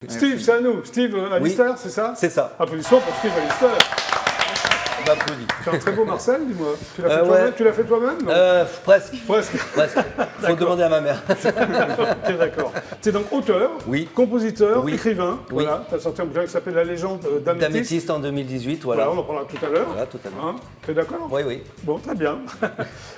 Steve, c'est à nous. Steve Alister, c'est ça? C'est ça. Applaudissements pour Steve Alister. On m'applaudit. C'est un très beau Marcel, dis-moi. Tu l'as fait toi-même? Presque. Presque. Faut demander à ma mère. Ok, d'accord. Tu es donc auteur, compositeur, écrivain. Oui. Voilà. Tu as sorti un bouquin qui s'appelle La légende d'Améthyste. D'Améthyste en 2018, voilà. On en parlera tout à l'heure. Voilà, totalement. Tu es d'accord? Oui. Bon, très bien.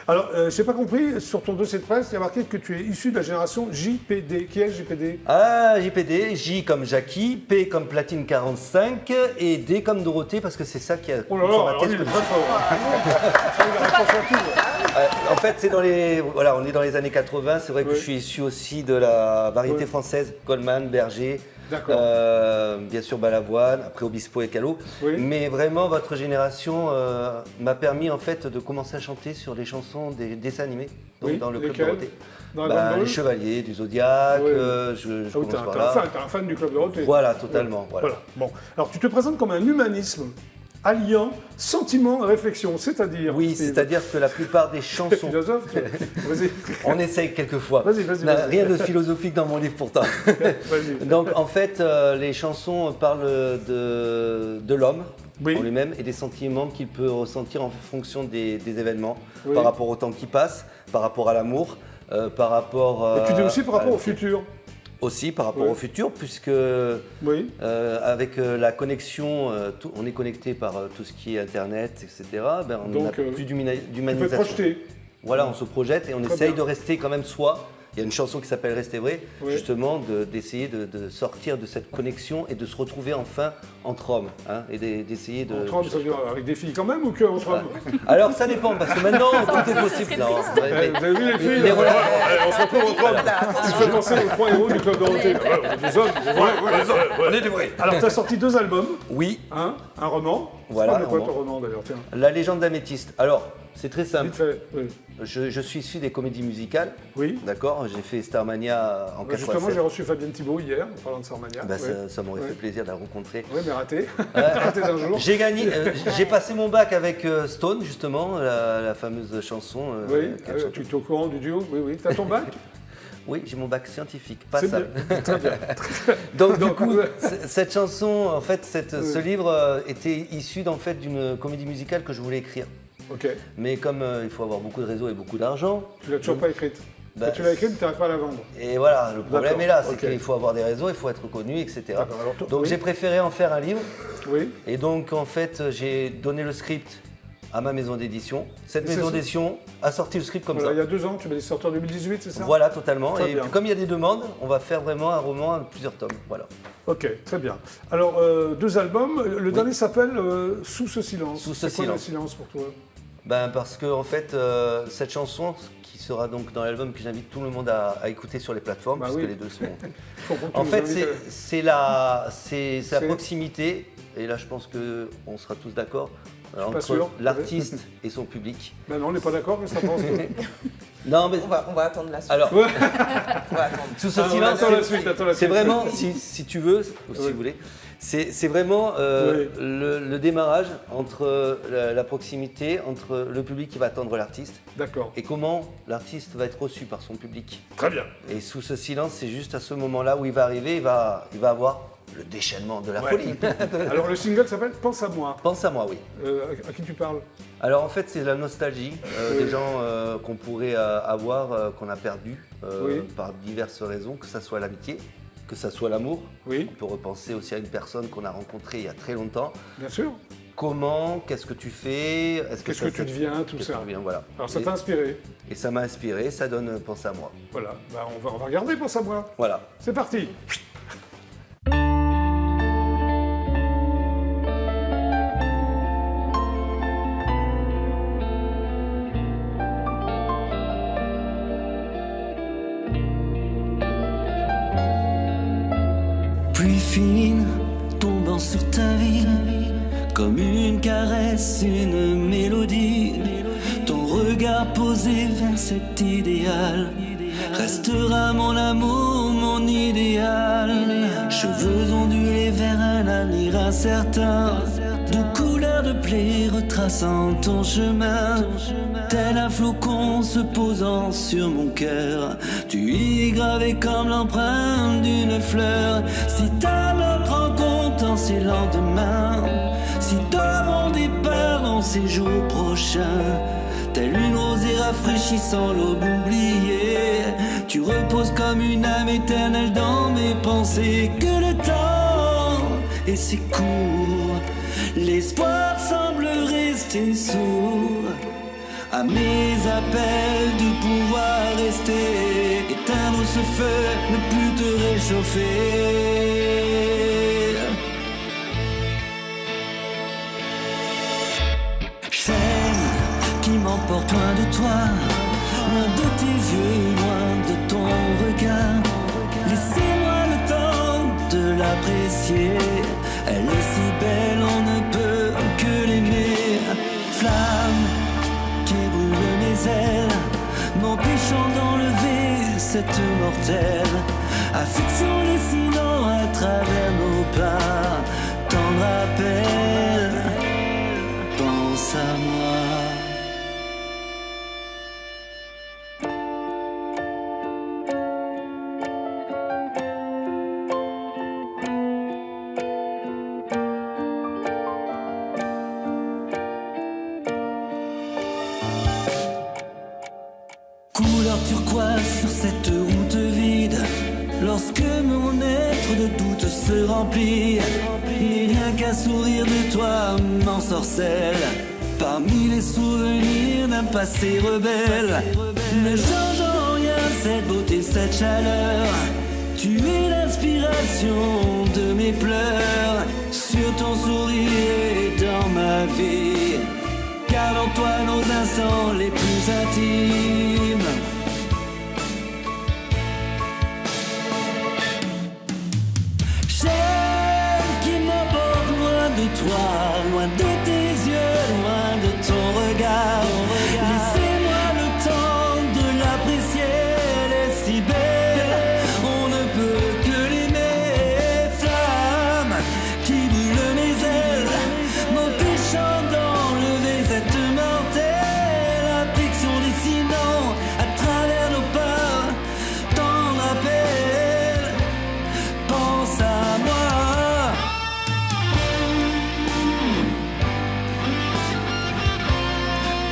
Alors, je n'ai pas compris, sur ton dossier de presse, il y a marqué que tu es issu de la génération JPD. Qui est JPD? Ah, JPD, J comme Jackie, P comme Platine 45 et D comme Dorothée, parce que c'est ça qui a formaté ce que je suis. En fait, c'est on est dans les années 80, c'est vrai que je suis issu aussi de la variété française, Goldman, Berger, bien sûr Balavoine, après Obispo et Callot. Mais vraiment, votre génération m'a permis en fait de commencer à chanter sur les chansons des dessins animés, donc dans le Club Dorothée. Les Chevaliers du Zodiac, je commence par là. T'es un fan du Club Dorothée. Voilà, totalement. Voilà. Bon. Alors, tu te présentes comme un humanisme alliant sentiment et réflexion, c'est-à-dire... Oui, c'est-à-dire que la plupart des chansons... philosophe, vas-y. On essaye quelquefois. Vas-y. Rien de philosophique dans mon livre pourtant. Donc en fait, les chansons parlent de l'homme en lui-même et des sentiments qu'il peut ressentir en fonction des événements, par rapport au temps qui passe, par rapport à l'amour, par rapport... Et puis aussi par rapport au futur. Aussi par rapport au futur, puisque avec la connexion, on est connecté par tout ce qui est Internet, etc. On n'a plus d'humanisation. On peut projeter. Voilà, on se projette et on essaye de rester quand même soi. Il y a une chanson qui s'appelle Rester vrai, justement, d'essayer de sortir de cette connexion et de se retrouver enfin entre hommes. Et d'essayer de... Entre hommes, ça veut dire avec des filles quand même ou que entre hommes? Alors ça dépend, parce que maintenant, tout est possible. Vous avez vu les filles? On se retrouve entre hommes. Tu fais penser aux trois héros du Club Dorothée. Des hommes, on est des vrais. Alors, tu as sorti 2 albums. Oui. Un roman. Voilà. C'est quoi ton roman d'ailleurs? La légende d'Améthyste. Alors, c'est très simple. Vite fait, Je suis issu des comédies musicales. Oui. D'accord. J'ai fait Starmania en 87. Justement, j'ai reçu Fabienne Thibault hier, en parlant de Starmania. Ça m'aurait fait plaisir de la rencontrer. Oui, mais raté. Raté d'un jour. J'ai gagné. J'ai passé mon bac avec Stone, justement, la fameuse chanson. Tu es au courant du duo? Oui. Tu as ton bac? Oui, j'ai mon bac scientifique, pas ça. Très bien. Donc du coup, cette chanson, en fait, ce livre était issu en fait d'une comédie musicale que je voulais écrire. Ok. Mais comme il faut avoir beaucoup de réseaux et beaucoup d'argent... Tu l'as toujours pas écrite? Quand tu l'as écrite, tu n'arrives pas à la vendre. Et voilà, le problème est là, c'est qu'il faut avoir des réseaux, il faut être connu, etc. Donc j'ai préféré en faire un livre. Oui. Et donc en fait, j'ai donné le script à ma maison d'édition. Cette maison d'édition a sorti le script comme ça. Il y a 2 ans, tu m'as dit sorti en 2018, c'est ça? Voilà, totalement. Et puis, comme il y a des demandes, on va faire vraiment un roman à plusieurs tomes. Voilà. Ok, très bien. Alors, 2 albums. Le dernier s'appelle Sous ce silence. Sous ce silence. C'est quoi le silence pour toi? Parce que en fait, cette chanson qui sera donc dans l'album que j'invite tout le monde à écouter sur les plateformes, parce que les deux sont. En fait, c'est la proximité. Et là, je pense qu'on sera tous d'accord. Entre l'artiste et son public. Non, on n'est pas d'accord, mais ça pense que... Non, mais on va attendre la suite. Alors, on va attendre. Sous ce silence, c'est vraiment, si tu veux, ou si vous voulez, c'est vraiment le démarrage entre la proximité, entre le public qui va attendre l'artiste. D'accord. Et comment l'artiste va être reçu par son public. Très bien. Et Sous ce silence, c'est juste à ce moment-là où il va arriver, il va avoir le déchaînement de la folie. Alors le single s'appelle Pense à moi. Pense à moi, oui. À qui tu parles? Alors en fait c'est la nostalgie des gens qu'on pourrait avoir, qu'on a perdu par diverses raisons, que ça soit l'amitié, que ça soit l'amour. Oui. On peut repenser aussi à une personne qu'on a rencontrée il y a très longtemps. Bien sûr. Comment, qu'est-ce que tu fais, qu'est-ce que tu deviens, tout ça. Voilà. Alors ça t'a inspiré? Et ça m'a inspiré, ça donne Pense à moi. Voilà, on va regarder Pense à moi. Voilà. C'est parti. Pluie fine tombant sur ta vie, comme une caresse, une mélodie. Ton regard posé vers cet idéal restera mon amour, mon idéal. Cheveux ondulés vers un avenir incertain, de couleur fleur de blé retraçant ton chemin, tel un flocon se posant sur mon cœur. Tu y es gravé comme l'empreinte d'une fleur. Si ta main prend compte en ces lendemains, si dans mon départ en ces jours prochains, telle une rosée rafraîchissant l'aube oubliée, tu reposes comme une âme éternelle dans mes pensées. Que le temps et c'est court, l'espoir semble rester sourd à mes appels de pouvoir rester, éteindre ce feu, ne plus te réchauffer. Chaîne qui m'emporte loin de toi, loin de tes yeux, loin de ton regard. Laissez-moi le temps de l'apprécier, elle est si belle, on ne peut que l'aimer. Flamme qui brûle mes ailes, m'empêchant d'enlever cette mortelle affection dessinant à travers nos pas. T'en rappelles, pense à moi. Couleur turquoise sur cette route vide, lorsque mon être de doute se remplit, et rien qu'un sourire de toi m'ensorcelle, parmi les souvenirs d'un passé rebelle. Ne change en rien cette beauté, cette chaleur, tu es l'inspiration de mes pleurs, sur ton sourire et dans ma vie. Garde en toi nos instants les plus intimes. Chaîne qui m'emporte loin de toi, loin de tes yeux, loin de ton regard. Laissez-moi le temps de l'apprécier, elle est si belle, on ne peut que l'aimer. Flamme qui brûle mes ailes, m'empêchant d'enlever cette mortelle affection dessinant à travers nos pas. T'en rappelles, pense à moi.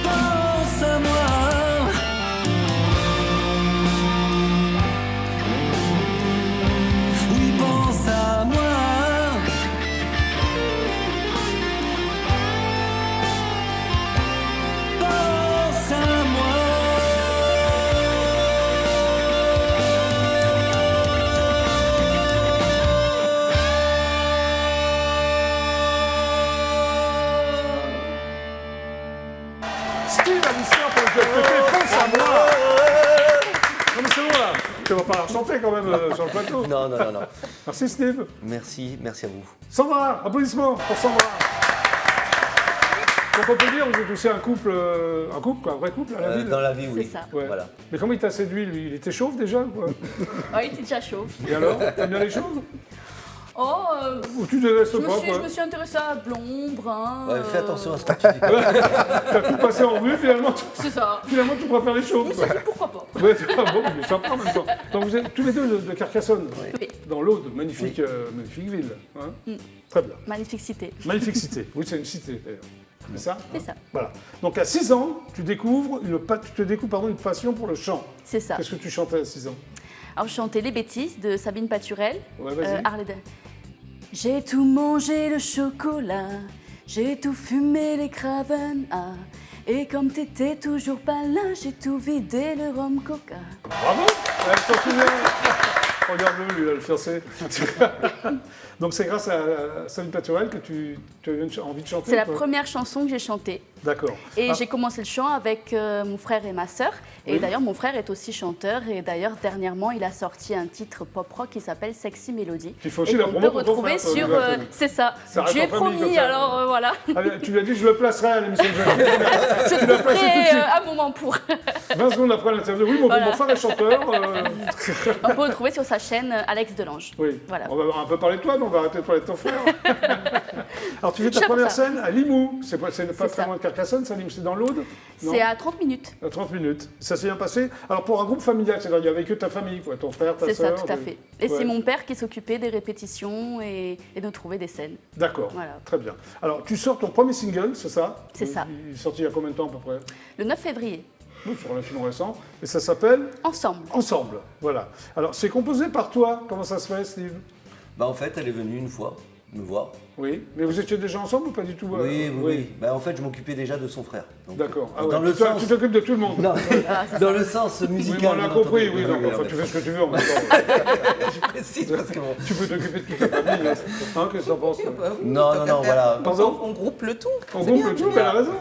Pense à moi. Oui, pense à moi. Pense à moi. Steve Alisson pour le club PP, pense à moi. Non mais c'est bon là, tu vas pas la chanter quand même sur le plateau. Non. Merci Steve. Merci à vous. Sandra, applaudissements pour Sandra. Donc on peut dire que vous êtes aussi un couple quoi, un vrai couple à la ville. Dans la vie, oui. C'est ça. Ouais. Voilà. Mais comment il t'a séduit lui? Il était chauve déjà quoi? Ouais, il était déjà chaud. Et alors, t'aimes bien les choses? Oh, Ou tu te laisses je pas quoi? me suis intéressée à blond, brun. Ouais, fais attention à ce que tu dis. T'as tout passé en revue finalement. C'est ça. Finalement tu préfères les Je chauves. me suis dit pourquoi pas. Ouais, c'est pas bon, mais sympa en même temps. Donc vous êtes tous les deux de Carcassonne, Oui. dans l'Aude, magnifique, magnifique ville. Hein. Très bien. Magnifique cité. Magnifique cité. Oui, c'est une cité d'ailleurs. C'est ça? C'est ça. Voilà. Donc à 6 ans, tu te découvres une passion pour le chant. C'est ça. Qu'est-ce que tu chantais à 6 ans? Alors je chantais Les Bêtises de Sabine Paturel. Ouais, vas-y. J'ai tout mangé le chocolat, j'ai tout fumé les craven. Et comme t'étais toujours pas là, j'ai tout vidé le rhum coca. Bravo! Elle s'en souvient. Regarde-le, lui, là, le fiancé. Donc c'est grâce à Sabine Paturel que tu as eu envie de chanter? C'est la toi première chanson que j'ai chantée. D'accord. Et j'ai commencé le chant avec mon frère et ma sœur. Et Oui. d'ailleurs, mon frère est aussi chanteur. Et d'ailleurs, dernièrement, il a sorti un titre pop-rock qui s'appelle Sexy Melody. Tu fais aussi et la qu'on promo peut pour ton retrouver frère, toi, sur... Nicolas. c'est ça. Ça Je reste lui ai en famille, promis, comme ça. alors voilà. Allez, tu lui as dit, je le placerai à l'émission de jeudi. Je Tu l'as placé tout de trouverai suite. un moment pour... 20 secondes après l'interview, oui, Voilà. mon frère est chanteur. On peut retrouver sur sa chaîne Alex Delange. Oui, Voilà. on va un peu parler de toi, mais on va arrêter de parler de ton frère. Alors tu fais Je ta suis là pour première ça. scène à Limoux, c'est pas C'est très ça. loin de Carcassonne, ça Limoux, c'est dans l'Aude? Non. C'est à 30 minutes. À 30 minutes. Ça s'est bien passé. Alors pour un groupe familial, c'est-à-dire il n'y avait que ta famille, quoi, ton frère, ta C'est ça, sœur. tout à fait. Et Ouais. c'est mon père qui s'occupait des répétitions et de trouver des scènes. D'accord, Voilà. très bien. Alors tu sors ton premier single, c'est ça? C'est ça. Il est sorti il y a combien de temps à peu près? Le 9 février, Oui, c'est relativement récent. Et ça s'appelle ensemble. Ensemble. Voilà. Alors c'est composé par toi. Comment ça se fait, Steve? Bah en fait, elle est venue une fois me voir. Oui. Mais vous étiez déjà ensemble ou pas du tout? Oui. Bah en fait, je m'occupais déjà de son frère. Donc, D'accord. Ah dans ouais. le Tu sens... t'occupes de tout le monde. Non, Ah, c'est dans le sens Oui, mais musical. on l'a bien compris, entendu. oui. Donc, enfin, tu fais ce que tu veux en même temps. Je précise parce que bon. Tu peux t'occuper de toute ta famille. Hein, qu'est-ce que t'en penses? Non, voilà. Pardon? On groupe le tout. On C'est groupe bien. le tout, mais elle a raison.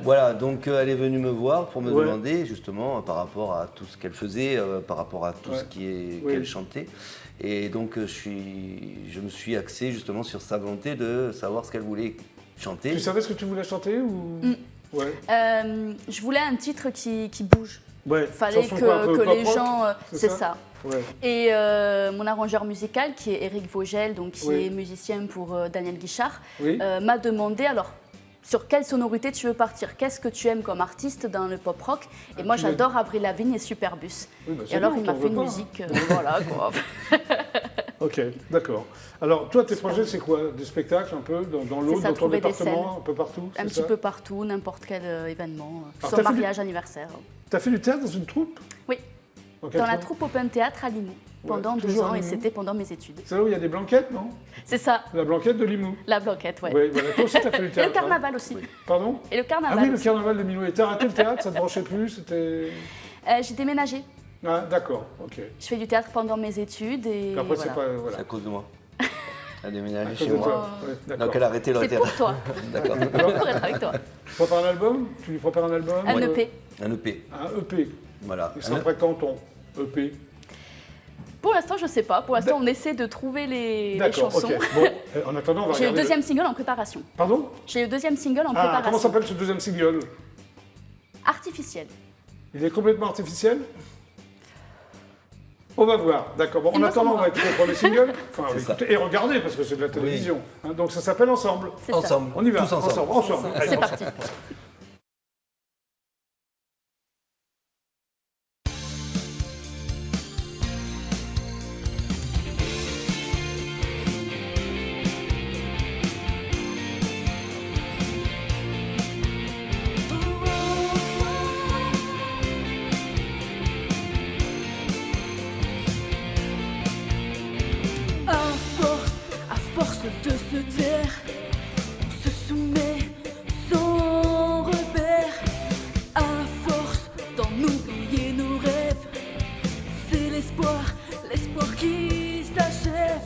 Voilà, donc elle est venue me voir pour me Ouais. demander justement par rapport à tout ce qu'elle faisait, par rapport à tout Ouais. ce Oui. qu'elle chantait. Et donc je me suis axé justement sur sa volonté de savoir ce qu'elle voulait chanter. Tu savais ce que tu voulais chanter ou? Ouais. Je voulais un titre qui bouge. Ouais. Fallait Chanson quoi, un peu que pop les rock, gens... c'est ça. Ouais. Et mon arrangeur musical, qui est Éric Vogel, donc qui Oui. est musicien pour Daniel Guichard, Oui. m'a demandé alors sur quelle sonorité tu veux partir, qu'est-ce que tu aimes comme artiste dans le pop rock. Et moi tu l'as j'adore Avril Lavigne et Superbus. Oui, bah, c'est et alors bien, il m'a t'en fait veux une pas. musique, voilà quoi. Ok, d'accord. Alors toi, tes projets, c'est quoi? Des spectacles un peu dans l'Aude, ça, dans ton trouver des département, un peu partout? Un c'est petit ça peu partout, n'importe quel événement, Alors, soit t'as fait du- mariage, anniversaire. T'as fait du théâtre dans une troupe? Oui, Dans quelle dans la troupe? troupe Open Théâtre à Limoux, pendant 2 toujours à ans, et Limoux. c'était pendant mes études. C'est là où il y a des blanquettes, non? C'est ça, La blanquette de Limoux. la bloquette, ouais. Oui, voilà. Toi aussi, t'as fait du Et théâtre. le carnaval aussi. hein. Pardon? Et le Ah carnaval oui, le aussi. carnaval de Limoux. Et t'as arrêté le théâtre, ça te branchait plus? C'était... J'ai déménagé. Ah, d'accord, ok. Je fais du théâtre pendant mes études et Et après, voilà. c'est pas... C'est Voilà. à cause de moi. Elle a déménagé À chez cause de moi. toi. Ouais, d'accord. Donc elle a arrêté le C'est théâtre. pour toi, D'accord. pour être avec toi. Tu prépares un album? Tu lui prépares un album? Un Euh, EP. Un EP. Un EP. Voilà. Il sera prêt quand ton EP? Pour l'instant, je sais pas. Pour l'instant, on essaie de trouver les D'accord, chansons. ok. Bon, en attendant, on va J'ai le regarder... deuxième single en préparation. Pardon? J'ai le deuxième single en Ah, préparation. comment s'appelle ce deuxième single? Artificiel. Il est complètement artificiel? On va voir, d'accord. Bon, en Il me attendant, on va semble. écouter le premier single. Enfin, C'est ça. écouter et regarder, parce que c'est de la télévision. Hein, donc ça s'appelle Ensemble. C'est ça. Ensemble. On y va, Tous ensemble. ensemble. Allez, C'est ensemble. parti. À force de se taire, on se soumet sans repère. À force d'en oublier nos rêves, c'est l'espoir qui s'achève.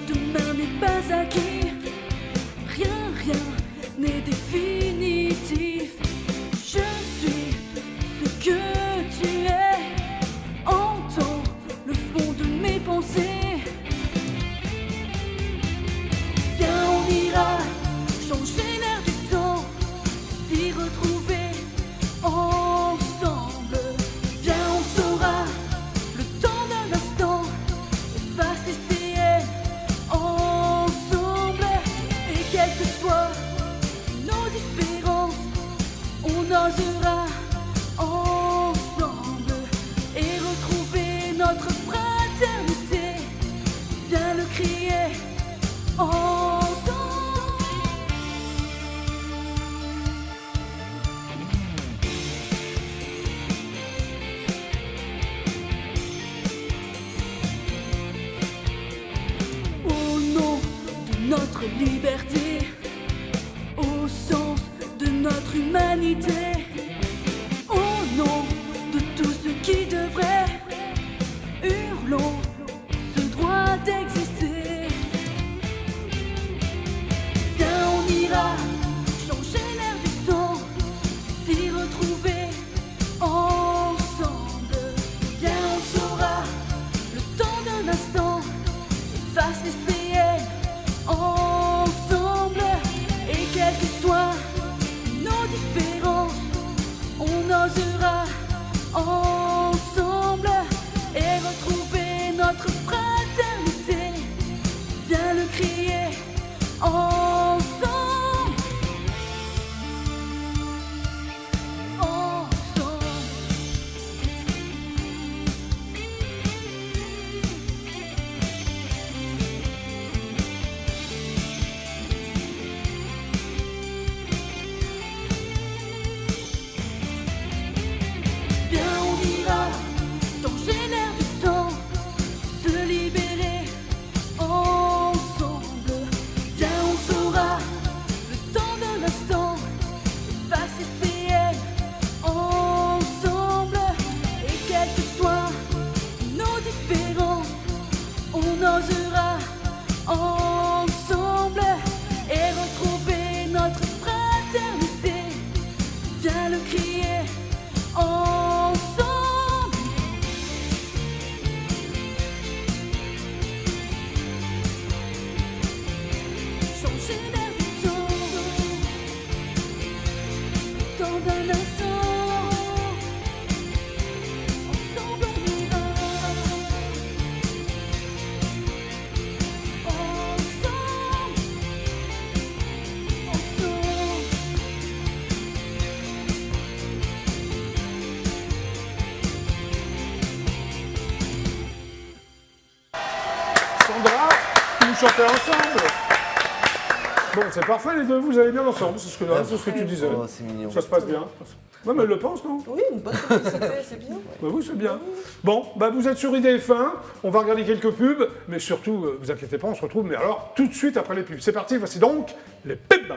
Demain n'est pas acquis, rien n'est définitif. Je suis ce que tu es, entends le fond de mes pensées. Viens, on ira changer l'air du temps, s'y retrouver ensemble. Viens, on saura le temps d'un instant, effacer ces haines ensemble. Et quelles que soient nos différences, on osera ensemble et retrouver notre fraternité. Viens le crier ensemble. Au nom de notre liberté, au sens de notre humanité, au nom de tout ce qui devrait, hurlons ce droit d'exister. Viens, on ira changer l'air du temps, s'y retrouver ensemble. Viens, on saura le temps d'un instant, effacer ces haines ensemble. on osera ensemble et retrouver notre fraternité. Viens le crier ensemble. Changer d'air du temps d'un instant. Ensemble on ira. Ensemble. Sandra, vous chantez ensemble. Bon, c'est parfait, les deux, vous allez bien ensemble, c'est ce que tu disais. Oh, c'est mignon. Ça se passe bien. Ouais, mais elle le pense, non? Oui, une bonne publicité, c'est bien. Bah oui, c'est bien. Bon, bah vous êtes sur IDF1, on va regarder quelques pubs, mais surtout, vous inquiétez pas, on se retrouve, mais alors tout de suite après les pubs. C'est parti, voici donc les pubs.